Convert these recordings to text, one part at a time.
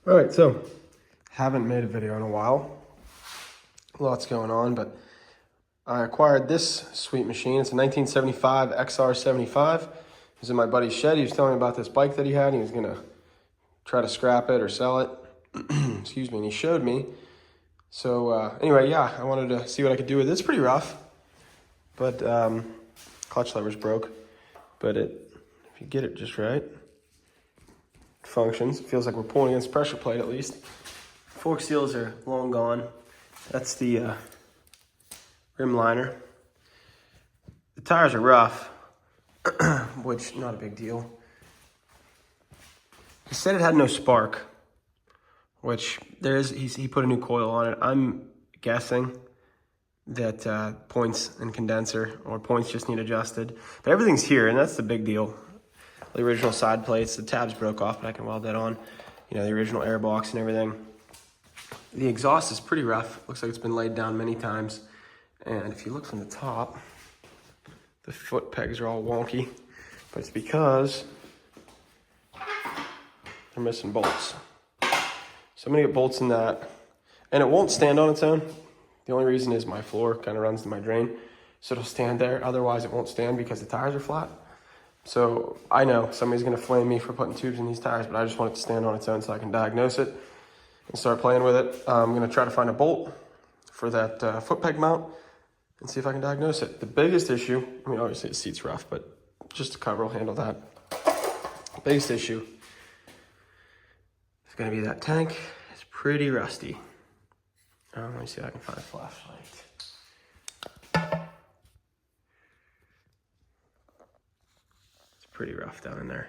All right, so haven't made a video in a while. Lots going on, but I acquired this sweet machine. It's a 1975 XR75. It was in my buddy's shed. He was telling me about this bike that he had. He was gonna try to scrap it or sell it. Excuse me, and he showed me. So anyway, yeah, I wanted to see what I could do with it. It's pretty rough, but clutch lever's broke. But if you get it just right, it functions. It feels like we're pulling against pressure plate at least. Fork seals are long gone. That's the rim liner. The tires are rough, which not a big deal. He said it had no spark, which there is. He put a new coil on it. I'm guessing that points and condenser or points just need adjusted. But everything's here, and that's the big deal. The original side plates, the tabs broke off, but I can weld that on. You know, the original air box and everything. The exhaust is pretty rough. Looks like it's been laid down many times. And if you look from the top, the foot pegs are all wonky, but it's because they're missing bolts. So I'm gonna get bolts in that, and it won't stand on its own. The only reason is my floor kind of runs to my drain, so it'll stand there. Otherwise it won't stand because the tires are flat. So I know somebody's gonna flame me for putting tubes in these tires, but I just want it to stand on its own so I can diagnose it and start playing with it. I'm gonna try to find a bolt for that foot peg mount and see if I can diagnose it. The biggest issue, I mean, obviously the seat's rough, but just a cover will handle that. The biggest issue is gonna be that tank. It's pretty rusty. Let me see if I can find a flashlight. It's pretty rough down in there.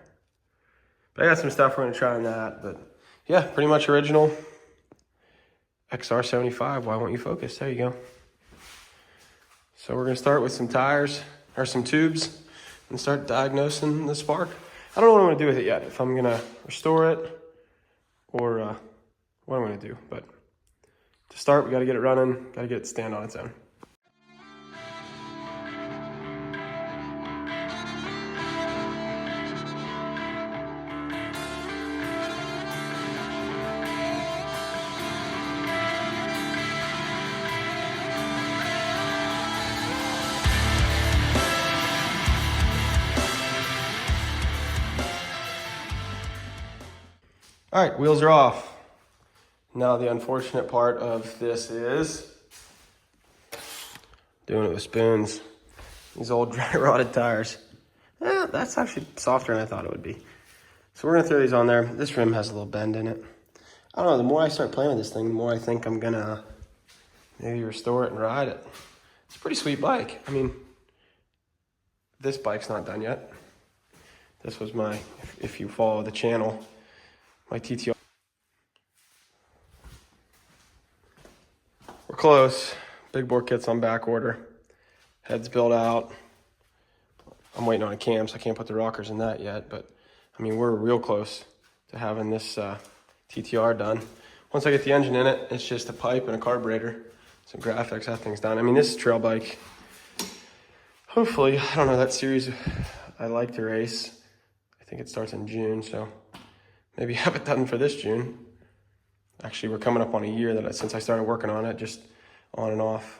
But I got some stuff we're gonna try on that, but yeah, pretty much original XR75. Why won't you focus? There you go. So we're gonna start with some tires or some tubes and start diagnosing the spark. I don't know what I'm gonna do with it yet. If I'm gonna restore it or what I'm gonna do. But to start, we gotta get it running, gotta get it to stand on its own. All right, wheels are off. Now the unfortunate part of this is doing it with spoons. These old dry rotted tires. That's actually softer than I thought it would be. So we're gonna throw these on there. This rim has a little bend in it. I don't know, the more I start playing with this thing, the more I think I'm gonna maybe restore it and ride it. It's a pretty sweet bike. I mean, this bike's not done yet. This was my, if you follow the channel, my TTR. We're close. Big bore kit's on back order. Head's built out. I'm waiting on a cam, so I can't put the rockers in that yet, but I mean, we're real close to having this TTR done. Once I get the engine in it, it's just a pipe and a carburetor, some graphics, that thing's done. I mean, this is a trail bike. Hopefully, I don't know, that series I like to race. I think it starts in June, so maybe have it done for this June. Actually, we're coming up on a year that since I started working on it, just on and off.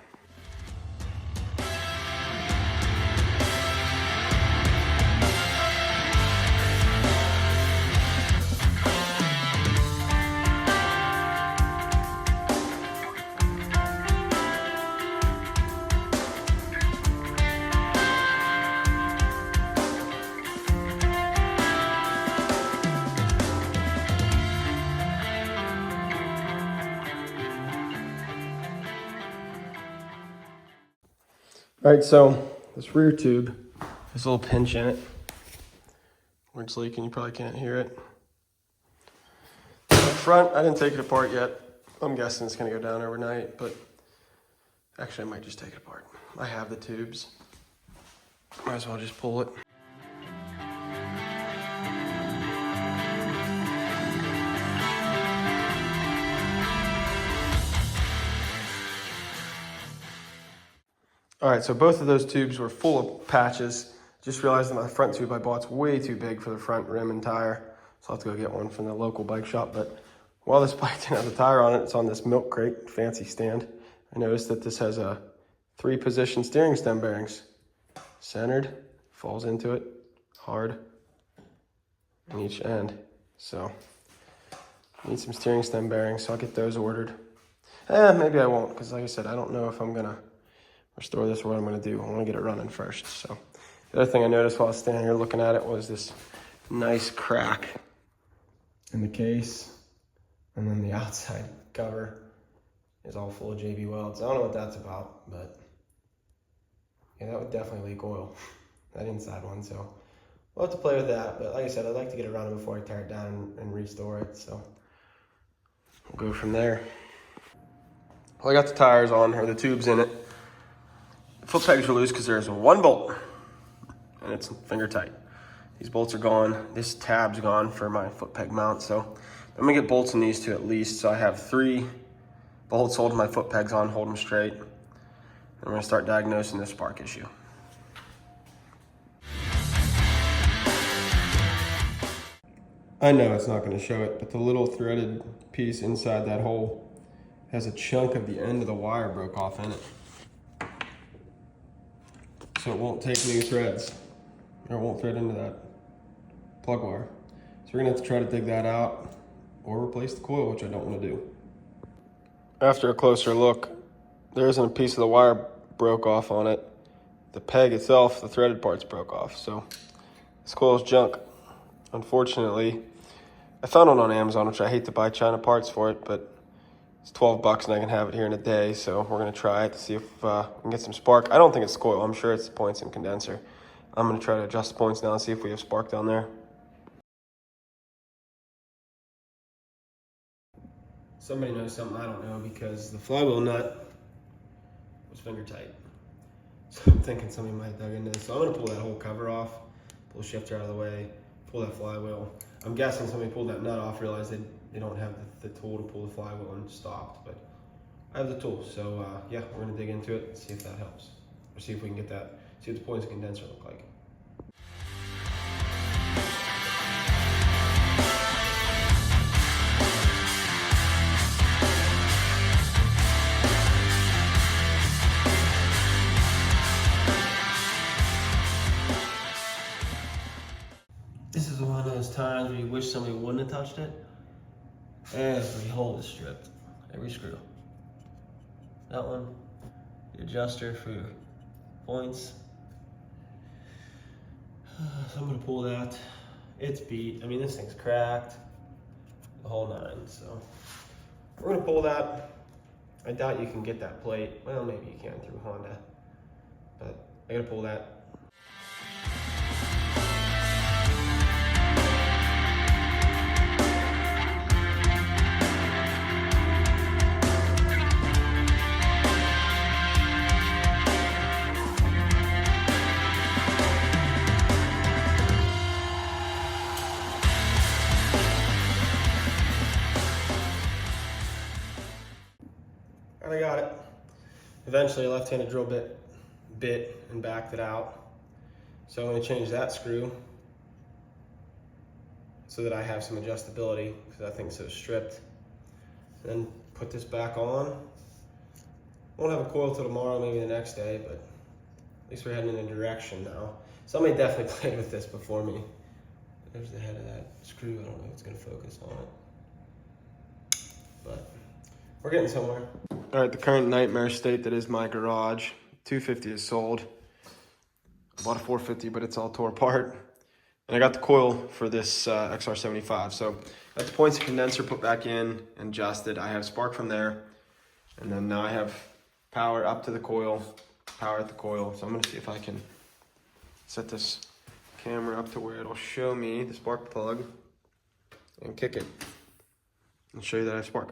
All right, so this rear tube has a little pinch in it where it's leaking. You probably can't hear it. Up front, I didn't take it apart yet. I'm guessing it's gonna go down overnight, but actually I might just take it apart. I have the tubes. Might as well just pull it. All right, so both of those tubes were full of patches. Just realized that my front tube I bought's way too big for the front rim and tire. So I'll have to go get one from the local bike shop, but While this bike didn't have the tire on it, it's on this milk crate, fancy stand. I noticed that this has a 3-position steering stem bearings. Centered, falls into it, hard on each end. So, need some steering stem bearings, so I'll get those ordered. Maybe I won't, because like I said, I don't know if I'm gonna restore this or what I'm gonna do. I wanna get it running first. So, the other thing I noticed while I was standing here looking at it was this nice crack in the case. And then the outside cover is all full of JB welds. I don't know what that's about, but yeah, that would definitely leak oil, that inside one. So we'll have to play with that. But like I said, I'd like to get it running before I tear it down and restore it. So we'll go from there. Well, I got the tires on, or the tubes in it. The foot pegs are loose because there's one bolt and it's finger tight. These bolts are gone. This tab's gone for my foot peg mount. So I'm gonna get bolts in these two at least. So I have 3 bolts holding my foot pegs on, hold them straight. And we're gonna start diagnosing this spark issue. I know it's not gonna show it, but the little threaded piece inside that hole has a chunk of the end of the wire broke off in it. So it won't take new threads, or it won't thread into that plug wire. So we're gonna have to try to dig that out or replace the coil, which I don't want to do. After a closer look, there isn't a piece of the wire broke off on it. The peg itself, the threaded parts broke off. So this coil is junk. Unfortunately, I found one on Amazon, which I hate to buy China parts for it, but it's 12 bucks and I can have it here in a day. So we're gonna try it to see if we can get some spark. I don't think it's the coil. I'm sure it's the points and condenser. I'm gonna try to adjust the points now and see if we have spark down there. Somebody knows something I don't know, because the flywheel nut was finger tight. So I'm thinking somebody might have dug into this. So I'm gonna pull that whole cover off, pull the shifter out of the way, pull that flywheel. I'm guessing somebody pulled that nut off, realized they don't have the tool to pull the flywheel, and stopped. But I have the tool, so yeah, we're gonna dig into it and see if that helps. Or see if we can get that, see what the points of condenser look like. This is one of those times where you wish somebody wouldn't have touched it. Every hole is stripped, every screw. That one, the adjuster for your points. So I'm gonna pull that. It's beat. I mean, this thing's cracked, the whole 9. So we're gonna pull that. I doubt you can get that plate. Well, maybe you can through Honda, but I gotta pull that. I got it. Eventually a left-handed drill bit and backed it out. So I'm going to change that screw so that I have some adjustability, because that thing's so stripped. Then put this back on. Won't have a coil till tomorrow, maybe the next day, but at least we're heading in a direction now. Somebody definitely played with this before me. There's the head of that screw. I don't know if it's going to focus on it, but we're getting somewhere. All right, the current nightmare state that is my garage. 250 is sold. I bought a 450, but it's all tore apart. And I got the coil for this XR75. So got the points of condenser put back in and adjusted. I have spark from there. And then now I have power up to the coil, power at the coil. So I'm gonna see if I can set this camera up to where it'll show me the spark plug and kick it and show you that I have spark.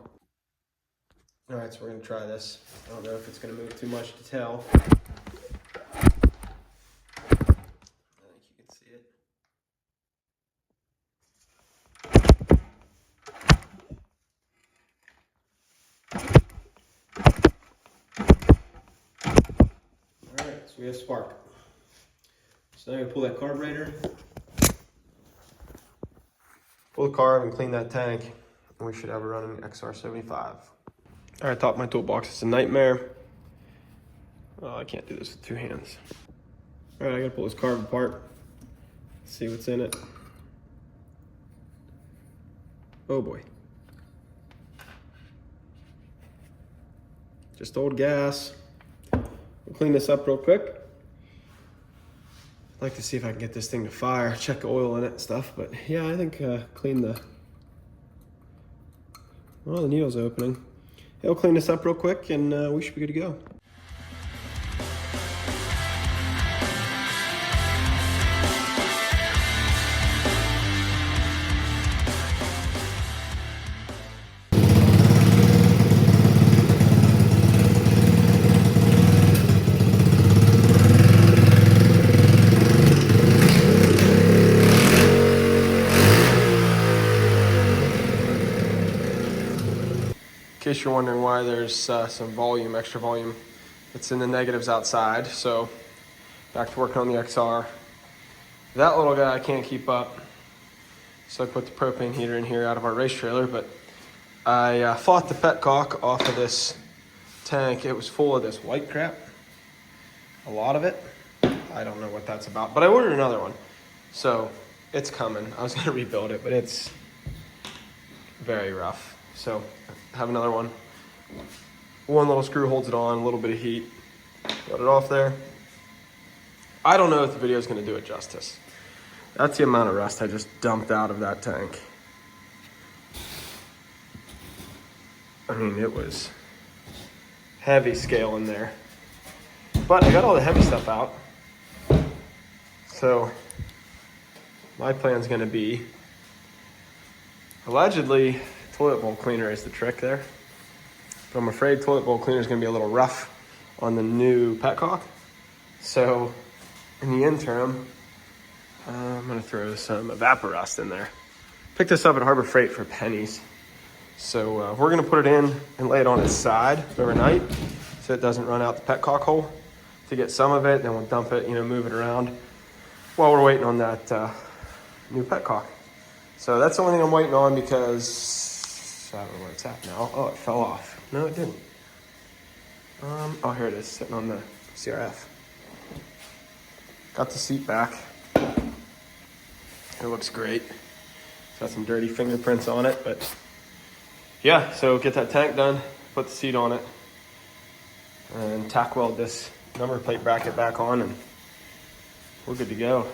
All right, so we're gonna try this. I don't know if it's gonna move too much to tell. I think you can see it. All right, so we have spark. So now I'm gonna pull that carburetor, pull the carb and clean that tank. and we should have a running XR75. All right, top of my toolbox. It's a nightmare. Oh, I can't do this with 2 hands. All right, I gotta pull this carb apart. See what's in it. Oh boy. Just old gas. We'll clean this up real quick. I'd like to see if I can get this thing to fire, check the oil in it and stuff, but yeah, I think clean the, well, the needle's opening. It'll clean this up real quick and we should be good to go. In case you're wondering why there's some volume, extra volume, it's in the negatives outside. So back to working on the XR. That little guy I can't keep up, so I put the propane heater in here out of our race trailer, but I fought the petcock off of this tank. It was full of this white crap, a lot of it. I don't know what that's about, but I ordered another one, so it's coming. I was gonna rebuild it, but it's very rough. So have another one. One little screw holds it on, a little bit of heat. Got it off there. I don't know if the video is going to do it justice. That's the amount of rust I just dumped out of that tank. I mean, it was heavy scale in there. But I got all the heavy stuff out. So my plan is going to be, allegedly, toilet bowl cleaner is the trick there. But I'm afraid toilet bowl cleaner is going to be a little rough on the new petcock. So in the interim, I'm going to throw some evaporust in there. Picked this up at Harbor Freight for pennies. So we're going to put it in and lay it on its side overnight so it doesn't run out the petcock hole to get some of it. Then we'll dump it, move it around while we're waiting on that new petcock. So that's the only thing I'm waiting on because I don't know where it's at now. Oh, it fell off. No, it didn't. Oh, here it is, sitting on the CRF. Got the seat back. It looks great. It's got some dirty fingerprints on it, but yeah, so get that tank done, put the seat on it, and tack weld this number plate bracket back on, and we're good to go.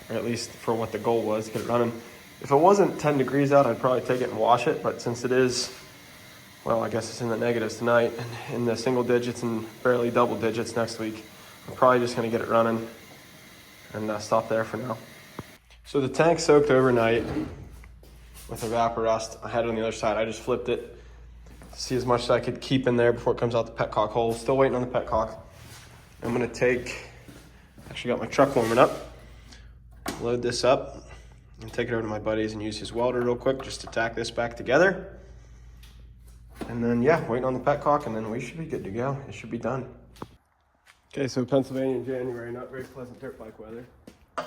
Or at least for what the goal was, get it running. If it wasn't 10 degrees out, I'd probably take it and wash it, but since it is, well, I guess it's in the negatives tonight, and in the single digits and barely double digits next week, I'm probably just gonna get it running and stop there for now. So the tank soaked overnight with evaporust. I had it on the other side. I just flipped it to see as much as I could keep in there before it comes out the petcock hole. Still waiting on the petcock. I'm gonna actually got my truck warming up, load this up, and take it over to my buddy's and use his welder real quick just to tack this back together. And then, yeah, waiting on the petcock, and then we should be good to go. It should be done. Okay, so Pennsylvania in January, not very pleasant dirt bike weather. Put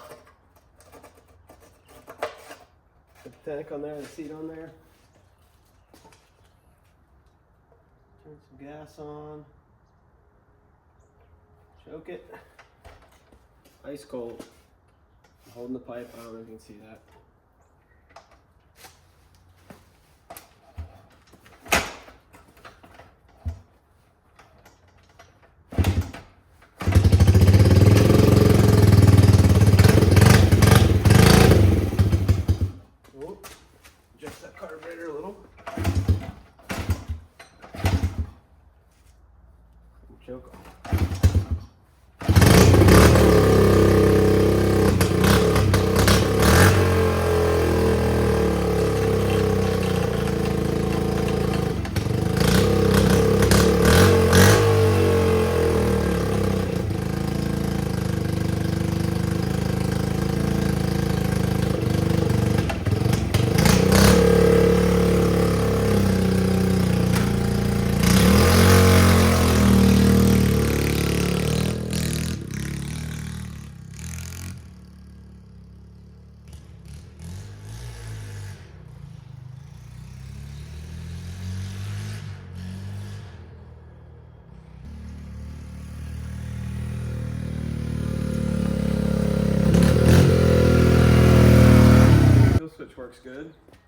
the tank on there, the seat on there. Turn some gas on. Choke it. Ice cold. I'm holding the pipe, I don't know if you can see that. Adjust that carburetor a little. Choke off. works good.